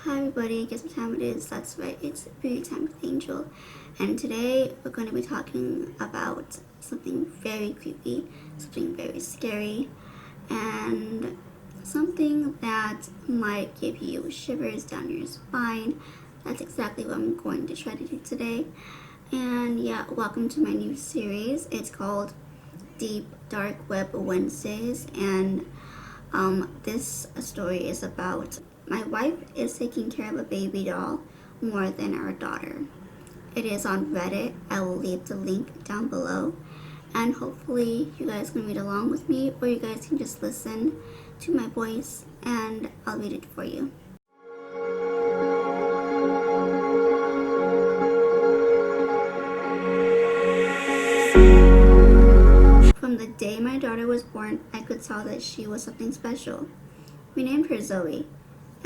Hi everybody, guess what time it is? That's right, it's beauty time with Angel. And today we're going to be talking about something very creepy, something very scary, and something that might give you shivers down your spine. That's exactly what I'm going to try to do today. And yeah, welcome to my new series. It's called Deep Dark Web Wednesdays, and this story is about my wife is taking care of a baby doll more than our daughter. It is on Reddit. I will leave the link down below, and hopefully you guys can read along with me, or you guys can just listen to my voice and I'll read it for you. From the day my daughter was born, I could tell that she was something special. We named her Zoe,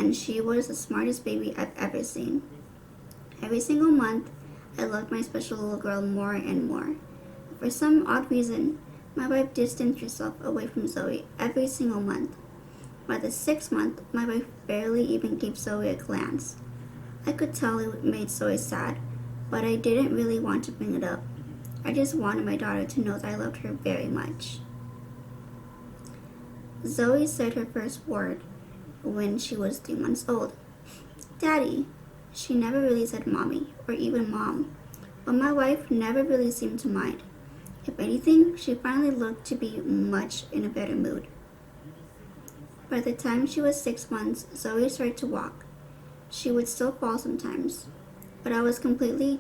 and she was the smartest baby I've ever seen. Every single month, I loved my special little girl more and more. For some odd reason, my wife distanced herself away from Zoe every single month. By the 6th month, my wife barely even gave Zoe a glance. I could tell it made Zoe sad, but I didn't really want to bring it up. I just wanted my daughter to know that I loved her very much. Zoe said her first word when she was 3 months old. Daddy. She never really said mommy or even mom, but my wife never really seemed to mind. If anything, she finally looked to be much in a better mood. By the time she was 6 months, Zoe started to walk. She would still fall sometimes, but I was completely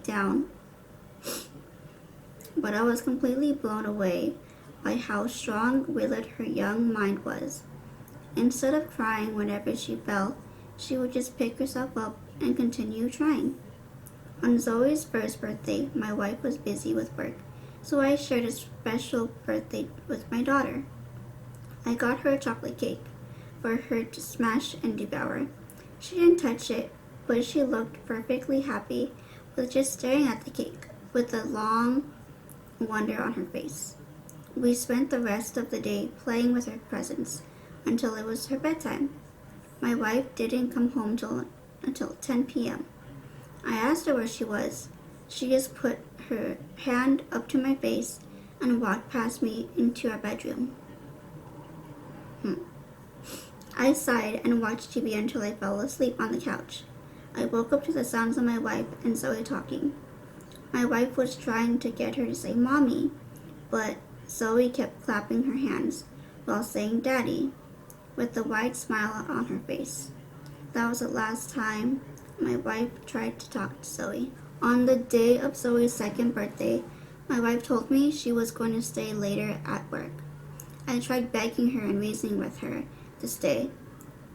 blown away by how strong-willed her young mind was. Instead of crying whenever she fell, she would just pick herself up and continue trying. On Zoe's first birthday, my wife was busy with work, so I shared a special birthday with my daughter. I got her a chocolate cake for her to smash and devour. She didn't touch it, but she looked perfectly happy with just staring at the cake, with a long wonder on her face. We spent the rest of the day playing with her presents until it was her bedtime. My wife didn't come home until 10 p.m. I asked her where she was. She just put her hand up to my face and walked past me into our bedroom. I sighed and watched TV until I fell asleep on the couch. I woke up to the sounds of my wife and Zoe talking. My wife was trying to get her to say mommy, but Zoe kept clapping her hands while saying daddy, with a wide smile on her face. That was the last time my wife tried to talk to Zoe. On the day of Zoe's second birthday, my wife told me she was going to stay later at work. I tried begging her and reasoning with her to stay,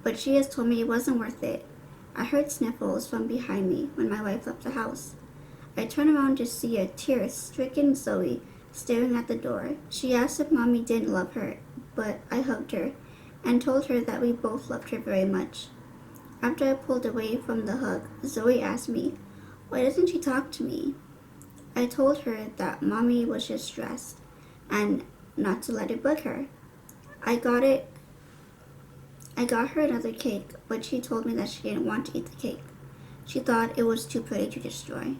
but she has told me it wasn't worth it. I heard sniffles from behind me when my wife left the house. I turned around to see a tear-stricken Zoe staring at the door. She asked if mommy didn't love her, but I hugged her and told her that we both loved her very much. After I pulled away from the hug, Zoe asked me, why doesn't she talk to me? I told her that mommy was just stressed and not to let it bug her. I got her another cake, but she told me that she didn't want to eat the cake. She thought it was too pretty to destroy.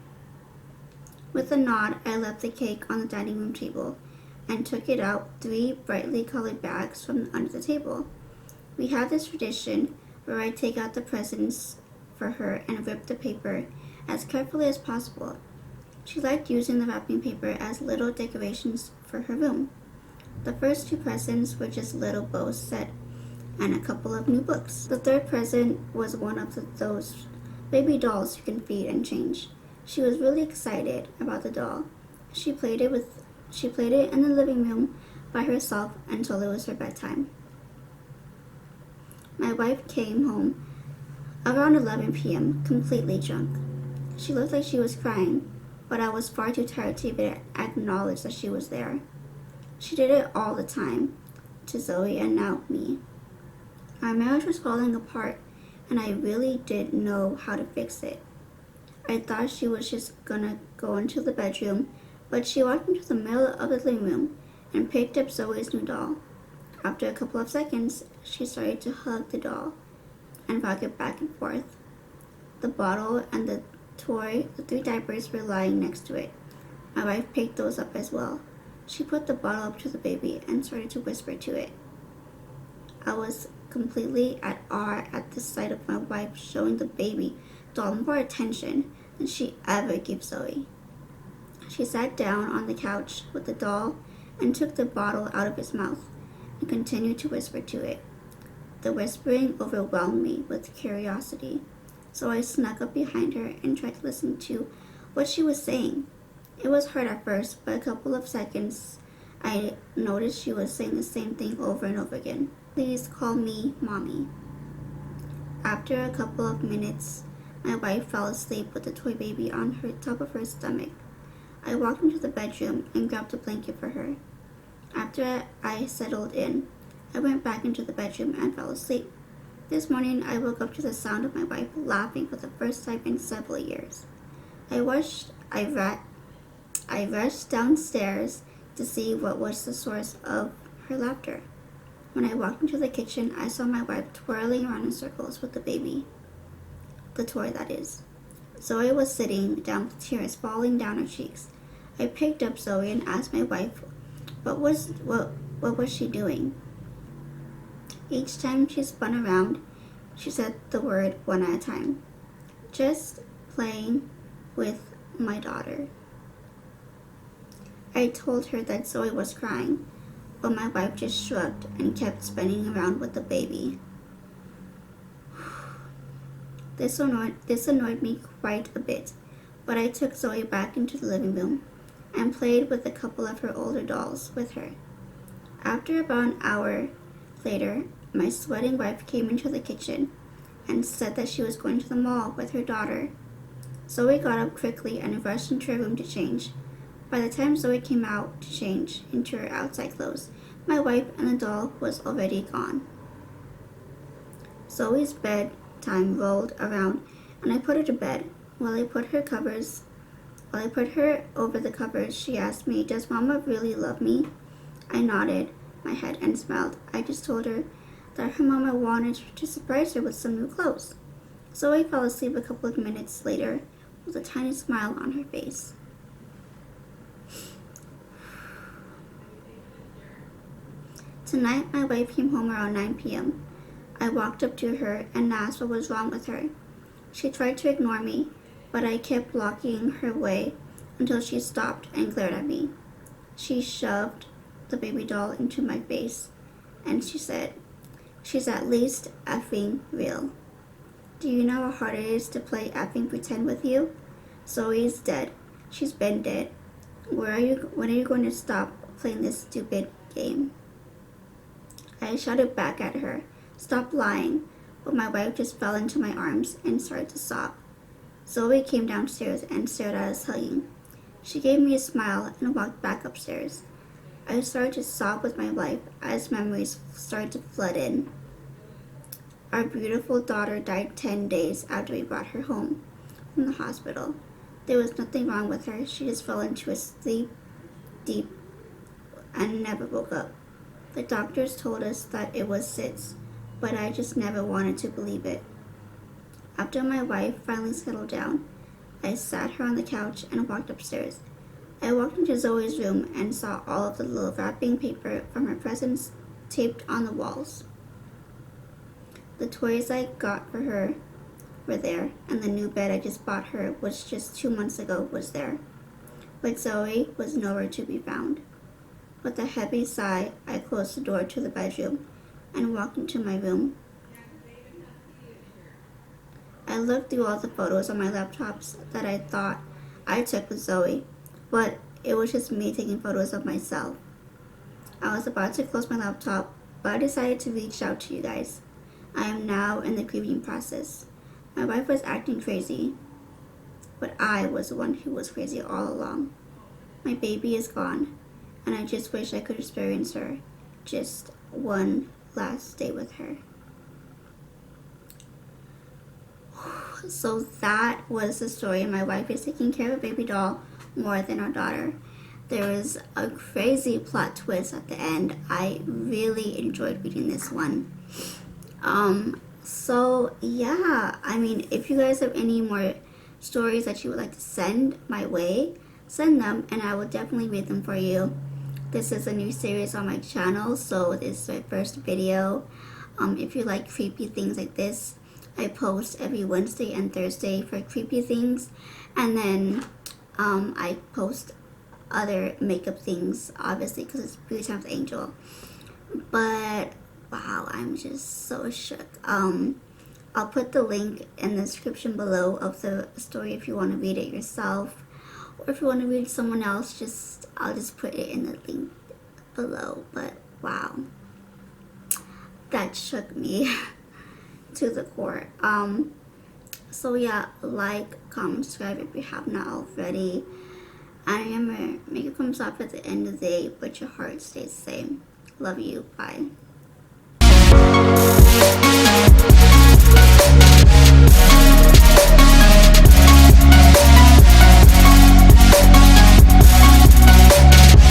With a nod, I left the cake on the dining room table and took it out 3 brightly colored bags from under the table. We have this tradition where I take out the presents for her and rip the paper as carefully as possible. She liked using the wrapping paper as little decorations for her room. The first 2 presents were just little bows set and a couple of new books. The third present was one of those baby dolls you can feed and change. She was really excited about the doll. She played it in the living room by herself until it was her bedtime. My wife came home around 11 p.m., completely drunk. She looked like she was crying, but I was far too tired to even acknowledge that she was there. She did it all the time, to Zoe and now me. Our marriage was falling apart, and I really didn't know how to fix it. I thought she was just gonna go into the bedroom, but she walked into the middle of the living room and picked up Zoe's new doll. After a couple of seconds, she started to hug the doll and rock it back and forth. The bottle and the toy, the 3 diapers were lying next to it. My wife picked those up as well. She put the bottle up to the baby and started to whisper to it. I was completely at awe at the sight of my wife showing the baby doll more attention than she ever gave Zoe. She sat down on the couch with the doll and took the bottle out of his mouth and continued to whisper to it. The whispering overwhelmed me with curiosity, so I snuck up behind her and tried to listen to what she was saying. It was hard at first, but a couple of seconds I noticed she was saying the same thing over and over again. Please call me Mommy. After a couple of minutes, my wife fell asleep with the toy baby on her top of her stomach. I walked into the bedroom and grabbed a blanket for her. After I settled in, I went back into the bedroom and fell asleep. This morning, I woke up to the sound of my wife laughing for the first time in several years. I rushed downstairs to see what was the source of her laughter. When I walked into the kitchen, I saw my wife twirling around in circles with the baby. The toy, that is. Zoe was sitting down with tears falling down her cheeks. I picked up Zoe and asked my wife what was she doing. Each time she spun around, she said the word one at a time. Just playing with my daughter. I told her that Zoe was crying, but my wife just shrugged and kept spinning around with the baby. This annoyed me quite a bit, but I took Zoe back into the living room and played with a couple of her older dolls with her. After about an hour later, my sweating wife came into the kitchen and said that she was going to the mall with her daughter. Zoe got up quickly and rushed into her room to change. By the time Zoe came out to change into her outside clothes, my wife and the doll was already gone. Zoe's bedtime rolled around and I put her to bed. While I put her over the covers, she asked me, "Does Mama really love me?" I nodded my head and smiled. I just told her that her mama wanted to surprise her with some new clothes. Zoe fell asleep a couple of minutes later with a tiny smile on her face. Tonight, my wife came home around 9 p.m. I walked up to her and asked what was wrong with her. She tried to ignore me, but I kept blocking her way until she stopped and glared at me. She shoved the baby doll into my face, and she said, "She's at least effing real. Do you know how hard it is to play effing pretend with you? Zoe's dead. She's been dead. When are you going to stop playing this stupid game?" I shouted back at her, "Stop lying," but my wife just fell into my arms and started to sob. Zoe came downstairs and stared at us hugging. She gave me a smile and walked back upstairs. I started to sob with my wife as memories started to flood in. Our beautiful daughter died 10 days after we brought her home from the hospital. There was nothing wrong with her. She just fell into a sleep deep and never woke up. The doctors told us that it was SIDS, but I just never wanted to believe it. After my wife finally settled down, I sat her on the couch and walked upstairs. I walked into Zoe's room and saw all of the little wrapping paper from her presents taped on the walls. The toys I got for her were there, and the new bed I just bought her, which just 2 months ago, was there. But Zoe was nowhere to be found. With a heavy sigh, I closed the door to the bedroom and walked into my room. I looked through all the photos on my laptops that I thought I took with Zoe, but it was just me taking photos of myself. I was about to close my laptop, but I decided to reach out to you guys. I am now in the grieving process. My wife was acting crazy, but I was the one who was crazy all along. My baby is gone, and I just wish I could experience her just one last day with her. So that was the story. My wife is taking care of a baby doll more than our daughter. There was a crazy plot twist at the end. I really enjoyed reading this one. So yeah, I mean, if you guys have any more stories that you would like to send my way, send them and I will definitely read them for you. This is a new series on my channel, so this is my first video. If you like creepy things like this, I post every Wednesday and Thursday for creepy things, and then I post other makeup things, obviously, because it's Beauty Time with Angel. But wow, I'm just so shook. I'll put the link in the description below of the story if you want to read it yourself, or if you want to read someone else, I'll just put it in the link below. But wow, that shook me to the core. So yeah, like, comment, subscribe if you have not already. And remember, make it comes off at the end of the day, but your heart stays the same. Love you. Bye.